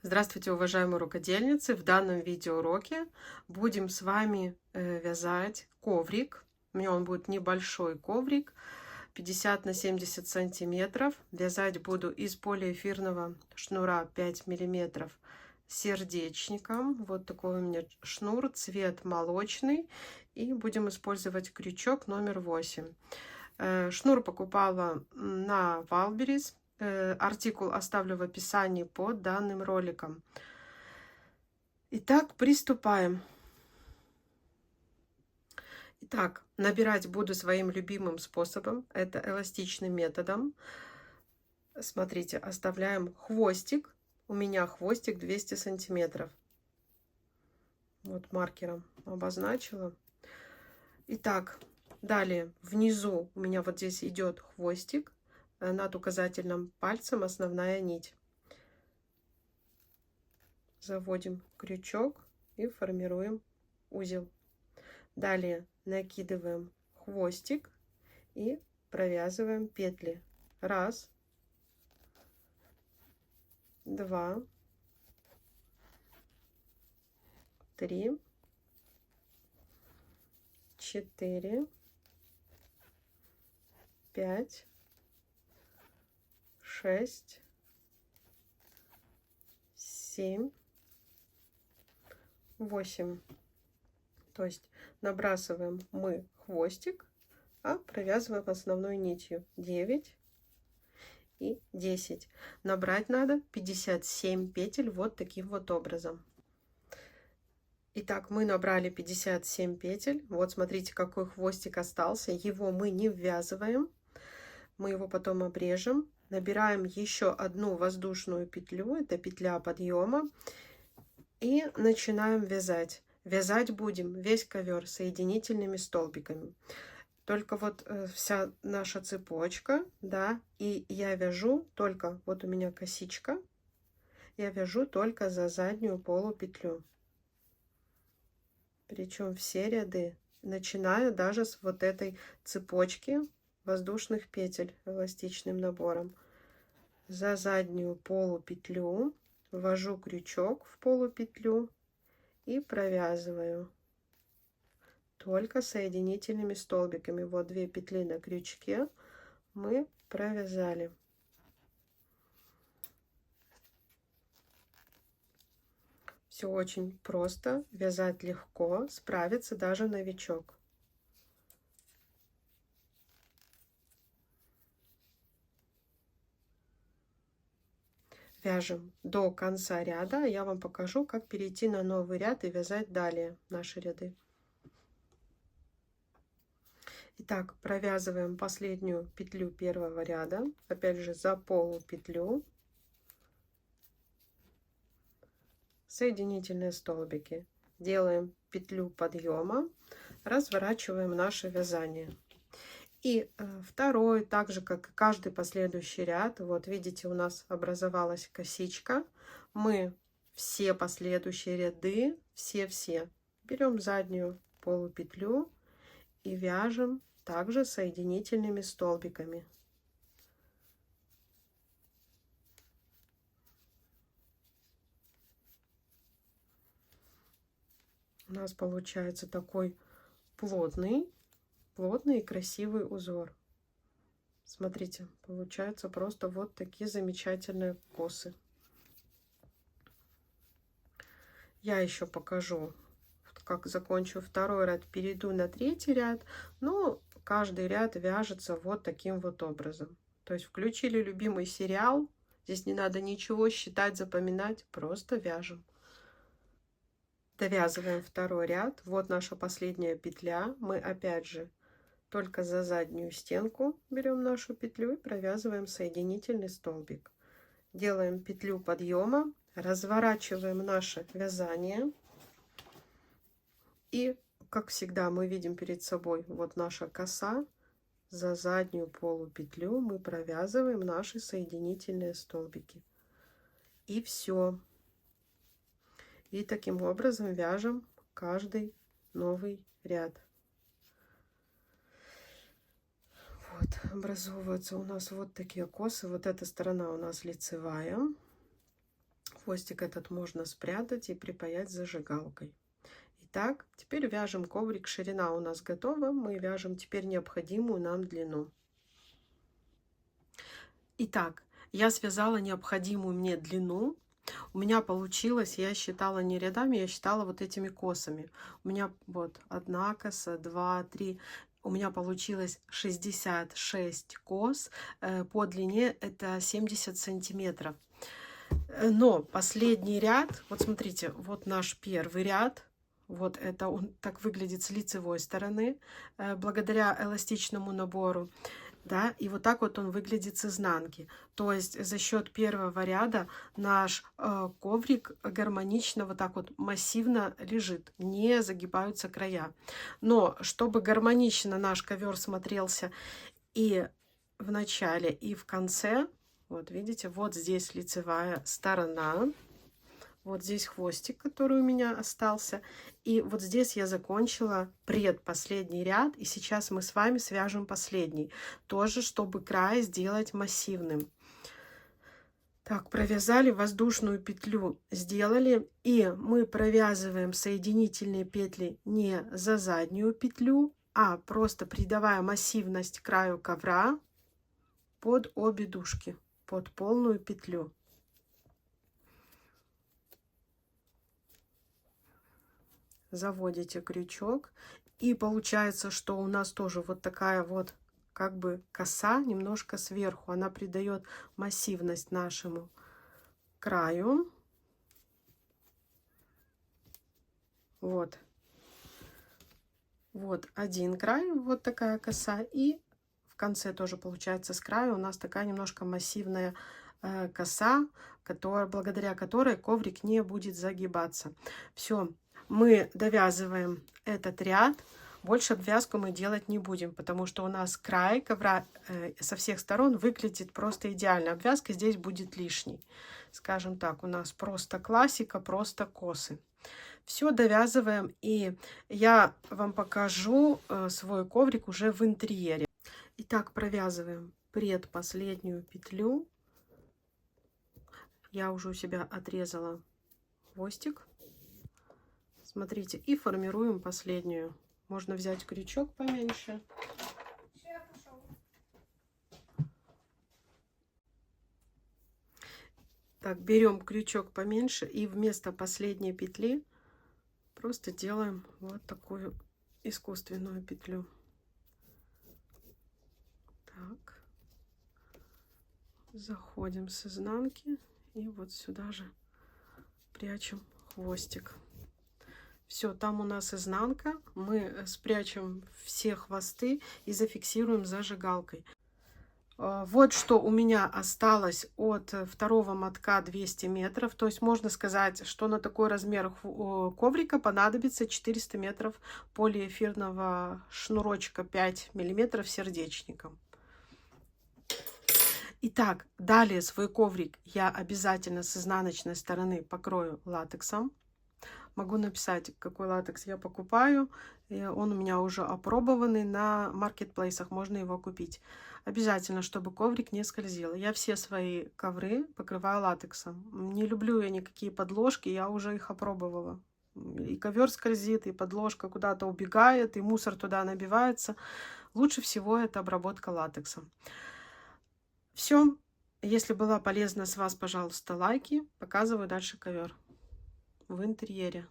Здравствуйте, уважаемые рукодельницы! В данном видеоуроке будем с вами вязать коврик. У меня он будет небольшой коврик, 50 на 70 сантиметров. Вязать буду из полиэфирного шнура 5 миллиметров сердечником. Вот такой у меня шнур, цвет молочный. И будем использовать крючок номер 8. Шнур покупала на Валберис. Артикул оставлю в описании под данным роликом. Итак, приступаем. Итак, набирать буду своим любимым способом. Это эластичным методом. Смотрите, оставляем хвостик. У меня хвостик 200 сантиметров. Вот маркером обозначила. Итак, далее внизу у меня вот здесь идет хвостик. Над указательным пальцем основная нить. Заводим крючок и формируем узел. Далее накидываем хвостик и провязываем петли. 1, 2, 3, 4, 5, 6, 7, 8. То есть набрасываем мы хвостик, а провязываем основной нитью 9 и 10. Набрать надо 57 петель вот таким вот образом. Итак, мы набрали 57 петель. Вот смотрите, какой хвостик остался. Его мы не ввязываем. Мы его потом обрежем. Набираем еще одну воздушную петлю. Это петля подъема. И начинаем вязать. Вязать будем весь ковер соединительными столбиками. Только вот вся наша цепочка, да, и я вяжу только, вот у меня косичка, я вяжу только за заднюю полупетлю. Причем все ряды, начиная даже с вот этой цепочки воздушных петель эластичным набором. За заднюю полупетлю ввожу крючок в полупетлю и провязываю только соединительными столбиками. Вот 2 петли на крючке мы провязали. Все очень просто, вязать легко, справится даже новичок. Вяжем до конца ряда. Я вам покажу, как перейти на новый ряд и вязать далее наши ряды. Итак, провязываем последнюю петлю первого ряда, опять же за полупетлю, соединительные столбики, делаем петлю подъема, разворачиваем наше вязание. И второй, так же как и каждый последующий ряд, вот видите, у нас образовалась косичка, мы все последующие ряды, все берем заднюю полупетлю и вяжем также соединительными столбиками. У нас получается такой плотный и красивый узор. Смотрите, получается просто вот такие замечательные косы. Я еще покажу, как закончу второй ряд, перейду на третий ряд. Но каждый ряд вяжется вот таким вот образом. То есть включили любимый сериал. Здесь не надо ничего считать, запоминать, просто вяжем. Довязываем второй ряд. Вот наша последняя петля. Мы опять же только за заднюю стенку берем нашу петлю и провязываем соединительный столбик. Делаем петлю подъема, разворачиваем наше вязание. И, как всегда, мы видим перед собой вот наша коса. За заднюю полупетлю мы провязываем наши соединительные столбики. И все. И таким образом вяжем каждый новый ряд. Вот, образовываются у нас вот такие косы. Вот эта сторона у нас лицевая. Хвостик этот можно спрятать и припаять зажигалкой. Итак, теперь вяжем коврик. Ширина у нас готова. Мы вяжем теперь необходимую нам длину. Итак, я связала необходимую мне длину. У меня получилось, я считала не рядами, я считала вот этими косами. У меня вот 1 коса, 2, 3. У меня получилось 66 кос. По длине это 70 сантиметров. Но последний ряд, вот смотрите, вот наш первый ряд. Вот это он так выглядит с лицевой стороны, благодаря эластичному набору. Да, и вот так вот он выглядит с изнанки. То есть за счет первого ряда наш коврик гармонично вот так вот массивно лежит, не загибаются края. Но чтобы гармонично наш ковер смотрелся и в начале, и в конце, вот видите, вот здесь лицевая сторона, вот здесь хвостик, который у меня остался. И вот здесь я закончила предпоследний ряд. И сейчас мы с вами свяжем последний. Тоже, чтобы край сделать массивным. Так, провязали воздушную петлю, сделали. И мы провязываем соединительные петли не за заднюю петлю, а просто придавая массивность краю ковра под обе дужки, под полную петлю. Заводите крючок, и получается, что у нас тоже вот такая вот как бы коса немножко сверху, она придает массивность нашему краю. Вот один край, вот такая коса, и в конце тоже получается с краю у нас такая немножко массивная коса, благодаря которой коврик не будет загибаться. Все. Мы довязываем этот ряд. Больше обвязку мы делать не будем, потому что у нас край ковра со всех сторон выглядит просто идеально. Обвязка здесь будет лишней. Скажем так, у нас просто классика, просто косы. Все довязываем, и я вам покажу свой коврик уже в интерьере. Итак, провязываем предпоследнюю петлю. Я уже у себя отрезала хвостик. Смотрите, и формируем последнюю. Можно взять крючок поменьше. Так, берем крючок поменьше и вместо последней петли просто делаем вот такую искусственную петлю. Так, заходим с изнанки и вот сюда же прячем хвостик. Все, там у нас изнанка. Мы спрячем все хвосты и зафиксируем зажигалкой. Вот что у меня осталось от второго мотка 200 метров. То есть можно сказать, что на такой размер коврика понадобится 400 метров полиэфирного шнурочка 5 миллиметров сердечником. Итак, далее свой коврик я обязательно с изнаночной стороны покрою латексом. Могу написать, какой латекс я покупаю. И он у меня уже опробованный на маркетплейсах. Можно его купить. Обязательно, чтобы коврик не скользил. Я все свои ковры покрываю латексом. Не люблю я никакие подложки. Я уже их опробовала. И ковер скользит, и подложка куда-то убегает, и мусор туда набивается. Лучше всего это обработка латексом. Все. Если была полезна с вас, пожалуйста, лайки. Показываю дальше ковер в интерьере.